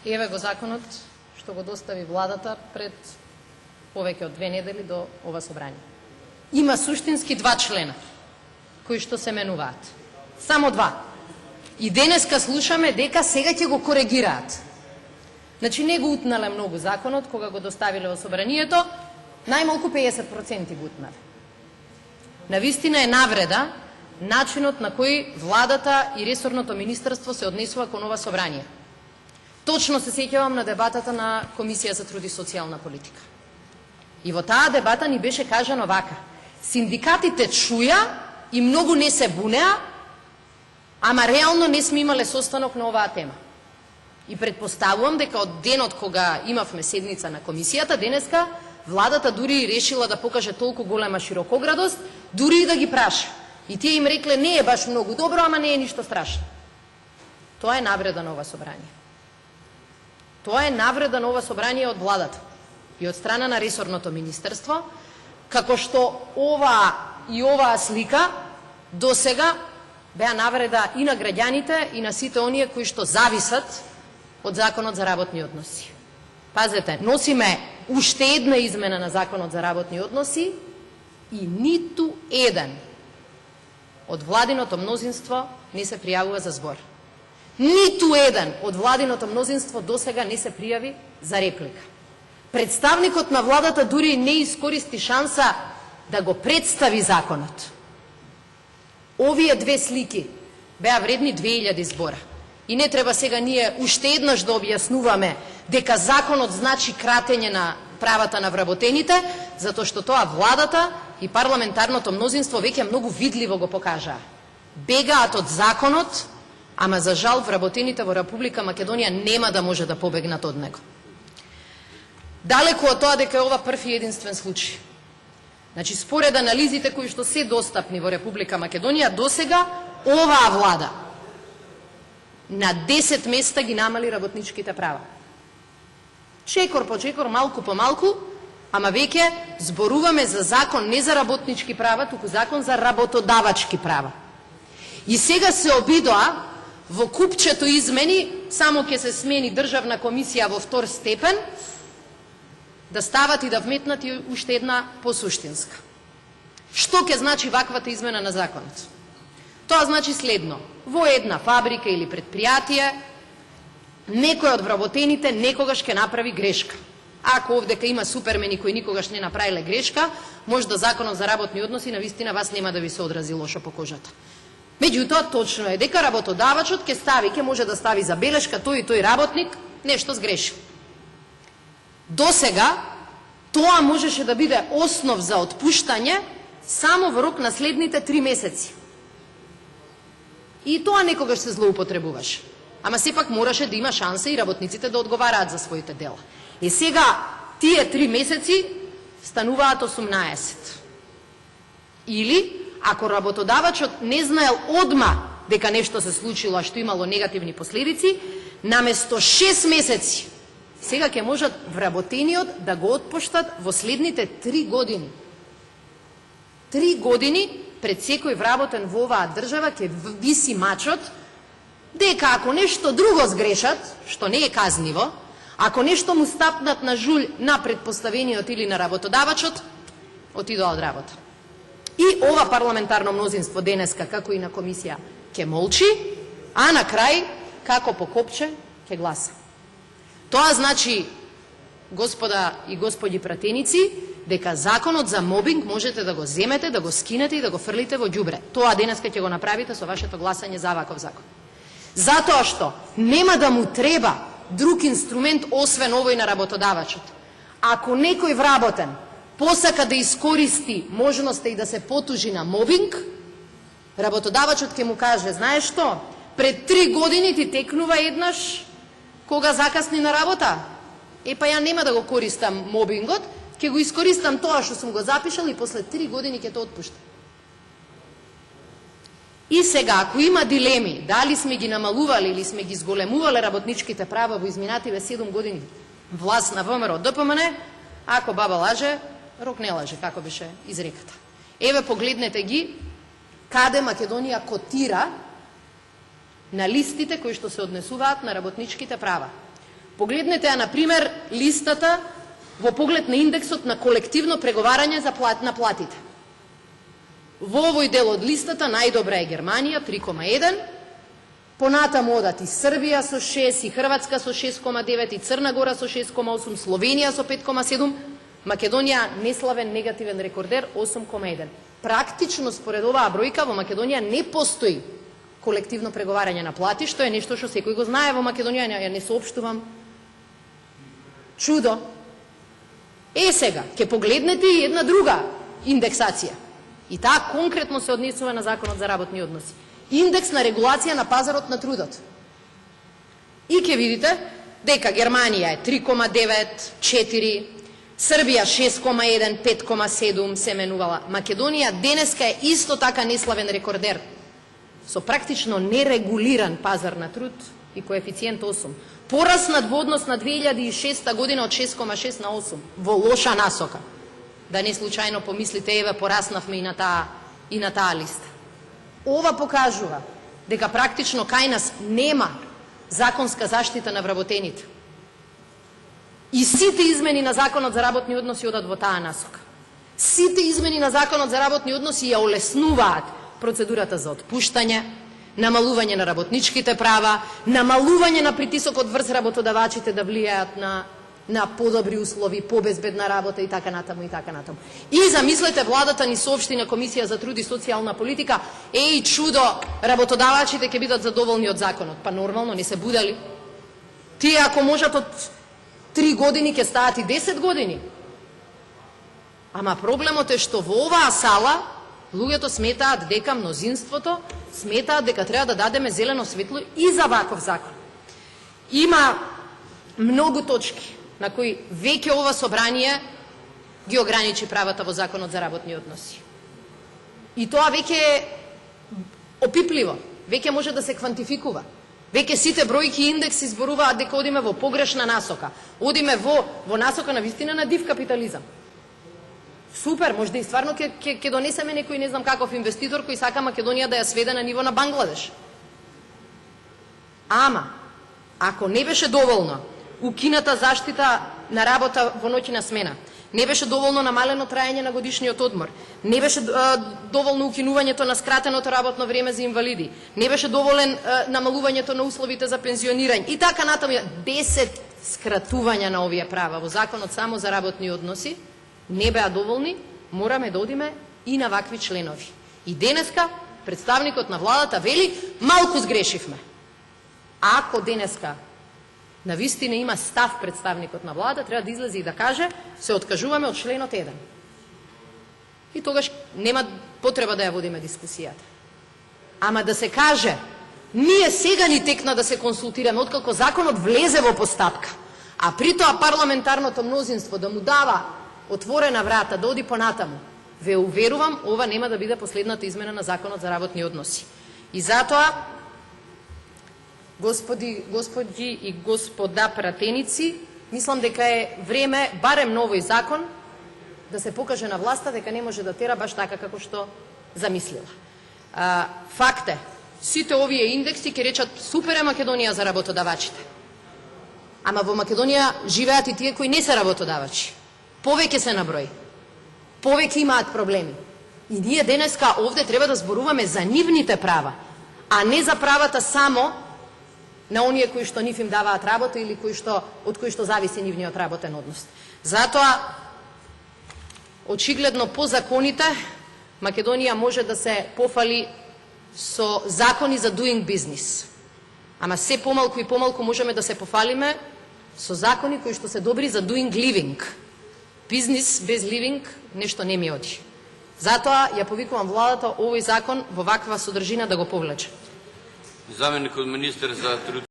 Еве го законот што го достави владата пред повеќе од 2 недели до ова собрание. Има суштински 2 члена кои што се менуваат. Само 2. И денеска слушаме дека сега ќе го коригираат. Значи не го утнале многу законот кога го доставиле во собранието, најмалку 50% го утнале. Навистина е навреда начинот на кој владата и ресорното министерство се однесува кон ова собрание. Точно се сеќавам на дебатата на Комисија за труд и социјална политика. И во таа дебата ни беше кажано вака: синдикатите чуја и многу не се бунеа, ама реално не сме имале состанок на оваа тема. И предпоставувам дека од денот кога имавме седница на комисијата, денеска владата дури решила да покаже толку голема широкоградост, дури и да ги праша. И тие им рекле: не е баш многу добро, ама не е ништо страшно. Тоа е навреда на ова собрание. Тоа е навреда на ова собрание од владата и од страна на ресорното министерство, како што оваа слика досега беа навреда и на граѓаните и на сите оние кои што зависат од Законот за работни односи. Пазете, носиме уште една измена на Законот за работни односи и ниту еден од владиното мнозинство не се пријавува за збор. Ниту еден од владиното мнозинство досега не се пријави за реплика. Представникот на владата дури не искористи шанса да го представи законот. Овие 2 слики беа вредни 2000 збора. И не треба сега ние уште еднаш да објаснуваме дека законот значи кратење на правата на вработените, затоа што тоа владата и парламентарното мнозинство веќе многу видливо го покажаа. Бегаат од законот, ама за жал вработените во Република Македонија нема да може да побегнат од него. Далеку од тоа дека е ова прв и единствен случај. Значи, според анализите кои што се достапни во Република Македонија, досега оваа влада на 10 места ги намали работничките права. Чекор по чекор, малку по малку, ама веќе зборуваме за закон не за работнички права, туку закон за работодавачки права. И сега се обидоа во купчето измени, само ќе се смени државна комисија во 2 степен, да стават и да вметнат и уште една посуштинска. Што ќе значи ваквата измена на законот? Тоа значи следно: во една фабрика или предпријатие некој од вработените некогаш ќе направи грешка. Ако овдека има супермени кои никогаш не направиле грешка, може да законот за работни односи навистина вас нема да ви се одрази лошо по кожата. Меѓутоа, точно е дека работодавачот ќе може да стави забелешка тој и тој работник нешто сгрешил. Досега тоа можеше да биде основ за отпуштање само во рок на следните 3 месеци. И тоа некогаш се злоупотребуваше. Ама сепак мораше да има шанса и работниците да одговараат за своите дела. И сега тие 3 месеци стануваат 18. Или, ако работодавачот не знаел одма дека нешто се случило, а што имало негативни последици, наместо 6 месеци, сега ќе можат вработениот да го отпуштат во следните 3 години. 3 години пред секој вработен во оваа држава ќе виси мачот дека ако нешто друго сгрешат, што не е казниво, ако нешто му стапнат на жулј на предпоставениот или на работодавачот, отидоа од работа. И ова парламентарно мнозинство денеска, како и на комисија, ќе молчи, а на крај, како по копче, ќе гласа. Тоа значи, господа и господи пратеници, дека законот за мобинг можете да го земете, да го скинете и да го фрлите во ѓубре. Тоа денеска ќе го направите со вашето гласање за ваков закон. Затоа што нема да му треба друг инструмент освен овој на работодавачот. Ако некој вработен посака да искористи можноста и да се потужи на мобинг, работодавачот ќе му каже: знаеш што, пред 3 години ти текнува еднаш кога закасни на работа. Па ја нема да го користам мобингот, ќе го искористам тоа што сум го запишал и после 3 години ќе тоа отпуштам. И сега, ако има дилеми, дали сме ги намалували или сме ги зголемувале работничките права во изминативе 7 години власт на ВМРО ДПМН, ако баба лаже, рок не лаже, како беше изреката. Еве, погледнете ги каде Македонија котира на листите кои што се однесуваат на работничките права. Погледнете ја, например, листата во поглед на индексот на колективно преговарање на платите. Во овој дел од листата најдобра е Германија, 3,1, понатаму одат и Србија со 6, и Хрватска со 6,9, и Црна Гора со 6,8, Словенија со 5,7, Македонија неславен негативен рекордер 8,1. Практично според оваа бројка во Македонија не постои колективно преговарање на плати, што е нешто што секој го знае во Македонија, ја не соопштувам. Чудо. Сега, ќе погледнете и една друга индексација. И таа конкретно се однесува на Законот за работни односи. Индекс на регулација на пазарот на трудот. И ќе видите дека Германија е 3,9, 4, Србија 6,1, 5,7 се менувала. Македонија денеска е исто така неславен рекордер, со практично нерегулиран пазар на труд и коефициент 8. Пораснат во однос на 2006 година од 6,6 на 8, во лоша насока. Да не случајно помислите, еве, пораснавме и на таа листа. Ова покажува дека практично кај нас нема законска заштита на вработените. И сите измени на Законот за работни односи одат во таа насока. Сите измени на Законот за работни односи ја олеснуваат процедурата за отпуштање, намалување на работничките права, намалување на притисокот врз работодавачите да влијаат на подобри услови, побезбедна работа и така натаму и така натаму. И замислете, владата ни соопшти на Комисија за труд и социјална политика, еј чудо, работодавачите ќе бидат задоволни од законот. Па нормално, не се будали. Тие ако можат од 3 години ќе стават и 10 години. Ама проблемот е што во оваа сала луѓето сметаат дека мнозинството сметаат дека треба да дадеме зелено светло и за ваков закон. Има многу точки на кои веќе ова собрание ги ограничи правата во Законот за работни односи. И тоа веќе е опипливо, веќе може да се квантификува. Веќе сите бројки и индекси зборуваат дека одиме во погрешна насока. Одиме во насока на вистина на див капитализам. Супер, можда и стварно ќе донесеме некој не знам каков инвеститор кој сака Македонија да ја сведе на ниво на Бангладеш. Ама, ако не беше доволно укината заштита на работа во ноќна смена, не беше доволно намалено траење на годишниот одмор, не беше доволно укинувањето на скратеното работно време за инвалиди, не беше доволен намалувањето на условите за пензионирање и така натаму, 10 скратувања на овие права во Законот само за работни односи, не беа доволни, мораме да одиме и на вакви членови. И денеска представникот на владата вели, малку сгрешивме. Ако денеска на вистина има став представникот на владата, треба да излезе и да каже, се откажуваме од членот 1. И тогаш нема потреба да ја водиме дискусијата. Ама да се каже, ние сега ни текна да се консултираме, откако законот влезе во постапка, а при тоа парламентарното мнозинство да му дава отворена врата, да оди понатаму, ве уверувам, ова нема да биде последната измена на Законот за работни односи. И затоа, господи и господа пратеници, мислам дека е време, барем на овој закон, да се покаже на власта дека не може да тера баш така како што замислила. Факт е, сите овие индекси ќе речат супер е Македонија за работодавачите. Ама во Македонија живеат и тие кои не се работодавачи. Повеќе се наброи. Повеќе имаат проблеми. И ние денеска овде треба да зборуваме за нивните права, а не за правата само на оние кои што нив им даваат работа или од кои што зависи нивниот работен однос. Затоа, очигледно по законите, Македонија може да се пофали со закони за doing business. Ама се помалку и помалку можеме да се пофалиме со закони кои што се добри за doing living. Бизнис без living нешто не ми оди. Затоа ја повикувам владата овој закон во ваква содржина да го повлече. Заменикот министер за труд